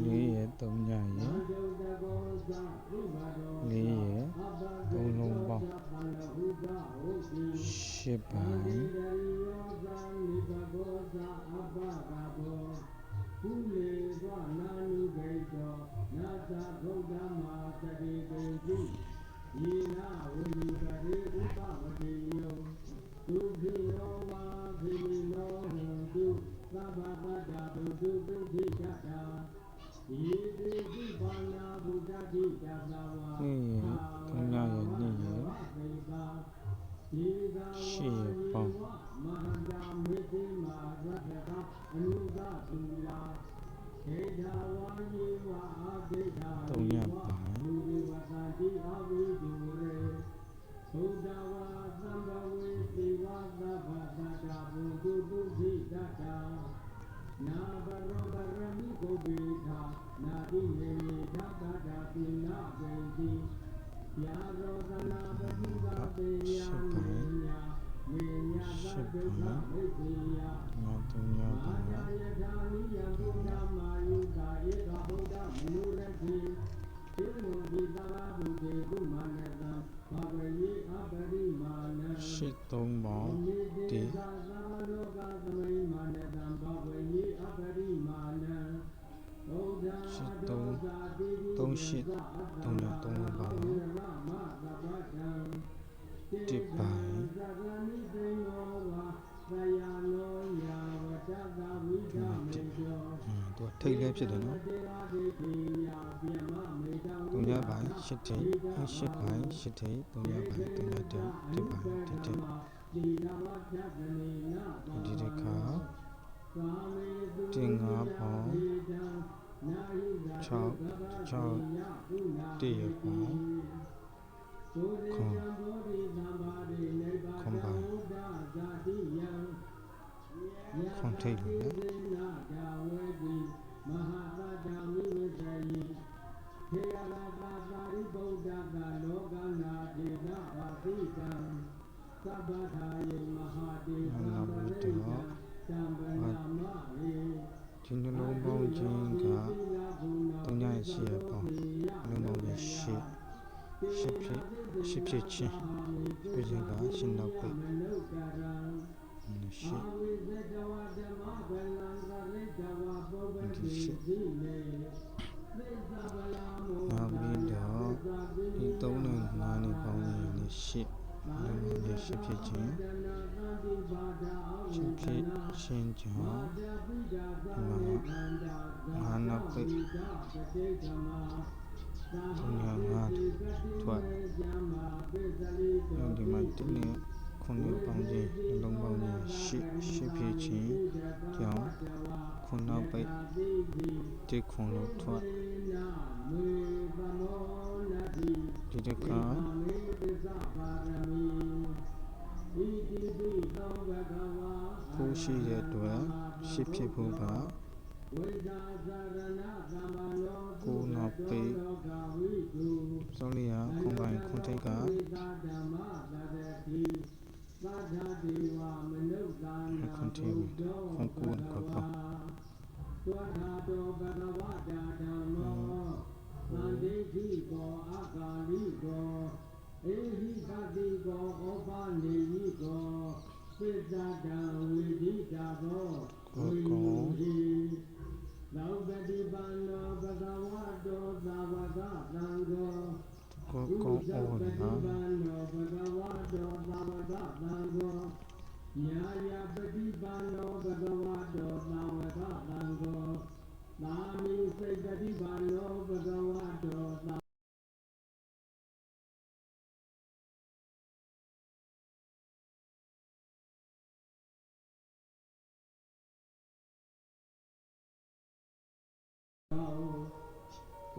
လေးရဲ့သုံးညရဲ့လေးရဲ့သုံးလုံးပေါင်းရှစ်ပိုင်းကုလေသောနာနုဘိတောနာသာဗုဒ္ဓမာတတိပိတိယေနာဝိနိကရေဥပဝတိယောသူခိနောဝါခိနောဟံတုသဗ္ဗပတ္တဗုဒ္ဓပုခိတတာယေတိပိဘာနာဗုဒ္ဓတိတသဝါသုံးညရဲ့နေ့ရဲ့ရှစ်ရဲ့ပေါင်းမဟာဓမ္မေတိမာရတ္တကအနုသသုလာခေတဝါယေဝအာဒေတာသုံးညပိုင်းဘုဝတ္တိအဝိဒုရေဘုဒ္ဓဝါသံဃဝေတိဝါသဗ္ဗတတ္တဘုဒ္ဓပုခိတတာနာဘရောပရမိကိုပိသာနာတိနေသတ္တတာပိနာပေတိယာရောသနာပတိသာပေယံမေညာမေညာသတ္တမေတိယနာတုညပါယယထာနိယဘုဒ္ဓမာယုတာဧကဗုဒ္ဓမနုရတိသေနုပိသရာဘုတေကုမနတံဘာဝယေအပရိမာဏရှစ်သုံးပေါင်းတေသာလောကသမိမာနတံဘာဝယေအပရိမာဏရှစ်သုံးရှစ်သုံးရသုံးပါတစ်ပိုင်းသူထိတ်လဲဖြစ်တယ်နော်သုံးရပိုင်းရှစ်ထိတ်ရှစ်ပိုင်းရှစ်ထိတ်သုံးရပိုင်းသုံးရတဲ့တစ်ပိုင်းတစ်ထိတ်ဒီတစ်ခါတင်ငါးပေါင်း6တရပေါင်းခွန်ပိုင်းခွန်ထိတ်လို့မဟာပါဒာမိဝဇယိခေယလာတာသာရိဗုဒ္ဓကလောကနာဒေနပါတိတံသဗ္ဗထာယေမဟာတေသမ္ပရိယသံဗနာမဟေဒီနှလုံးပေါင်းခြင်းကသုံးညရှိရပေါင်းနှလုံးပေါင်းခြင်းရှစ်ဖြစ်ခြင်းပြခြင်းကရှင်းနောက်ပိရှစ်ဒီရှစ်နောက်ပြီးတော့ဒီသုံးနဲ့ငါးနဲ့ပေါင်းရင်ရှစ်နှလုံးပေါင်းခြင်းရှစ်ဖြစ်ခြင်းရှစ်ဖြစ်ခြင်းကြောင့်ငါးနောက်ပိသုံးရငါးထွက်ဒီမှာတင်းနဲ့ခုနှစ်ပေါင်းခြင်းနှလုံးပေါင်းခြင်းရှစ်ဖြစ်ခြင်းကြောင့်ခုနောက်ပိတစ်ခုလို့ထွက်ဒီတကကိုရှိတဲ့အတွက်ရှစ်ဖြစ်ဖို့ကကိုနောက်ပိစောလျာခွန်ပိုင်းခွန်ထိတ်ကခွန်ထိတ်ခွန်ကိုခွန်ပါသောတာတောဘဂဝတာဓမ္မောသံဃိတိကောအကာလိကောဧဟိပတိကောဩပါနေယိကောပိတ္တတံဝိဒိတာဘောဝိနုဟိသောပတိပန္နောဘဂဝတောသာဝကသံဃောကိုဩနာဘဂဝတောသာဝကသံဃောညာယပတိပန္နောဘဂဝတောသာဝကသံဃောသာမိစိတ်ပတိပန္နောဘဂဝတောသာ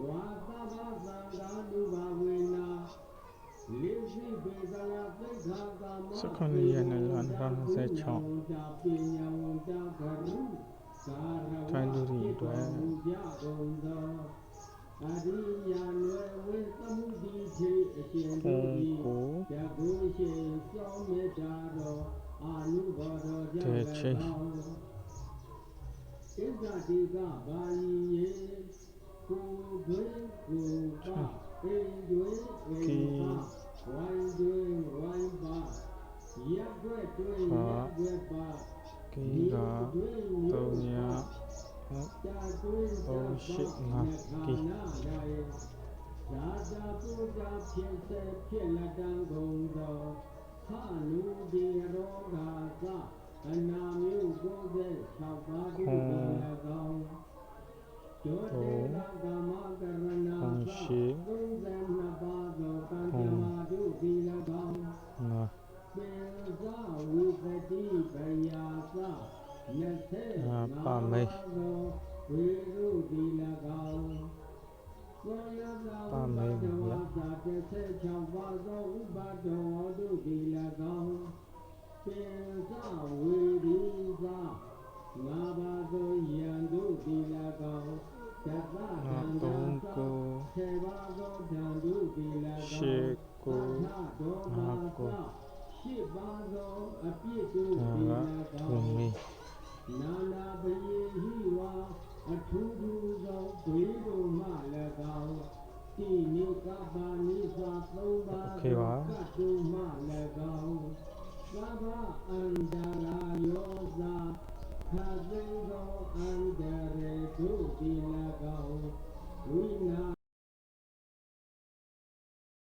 ဝါသဗ္ဗသံဃာတုဘဝေနာလိရှိပေသနာသိက္ခာကာမစခဏီရနဲ့လမ်း26ထိုင်းလူတွေအတွက် အရိယာလွယ်ဝိသမှုတိထေအရှင် ဖု တို့ န် ဤ ကို ယခုရှင်စောမေတ္တာတော်အာနုဘော်တော်ကြောင့် တဲ့ လည်း ချင်း ကောင်းဣဇတိကပါဠိယေကိုတွင်ကိုပါအိမ်တွင်အိမ်ပါဝိုင်းတွင်ဝိုင်းပါရက်ွက်တွင်ရက်ွက်ပါ ကီက3ည တာတွင်တာပါ 385 ကီ နာရဲ့ဇာတာပုဒ္ဒါဖြစ်စေဖြစ်လက်တံကုန်သောခနုဒီရောဂါသအနာမျိုး96ပါးတို့ကို၎င်းကျောတေနာကာမကရဏာသ32ပါးသောကံဓမ္မတို့ဒီ၎င်း ငါ ပေဇဝိသတိပယာသ25ပါးသောဝေရုဒီ၎င်းသောယသာဥပဒဝါစာ36ပါးသောဥပဒဝါတို့ဒီ၎င်းပေဇဝေဒီသ5ပါးသောယံတို့ဒီ၎င်းသတ္တတန္တသ7ပါးသောဓာန်တို့ဒီ၎င်းသတ္ထဒေါမသ8ပါးသောအပြစ်တို့ဒီ၎င်းနာနာပယေဟိဝါအထူးထူးသောဘေးတို့မှ၎င်းတိနိကပါနိသာ3ပါးသောကတ်တို့မှ၎င်းသဗ္ဗအန္တရာယောဇာခသိသောအန္တရေတို့ဒီ၎င်းဝိနာ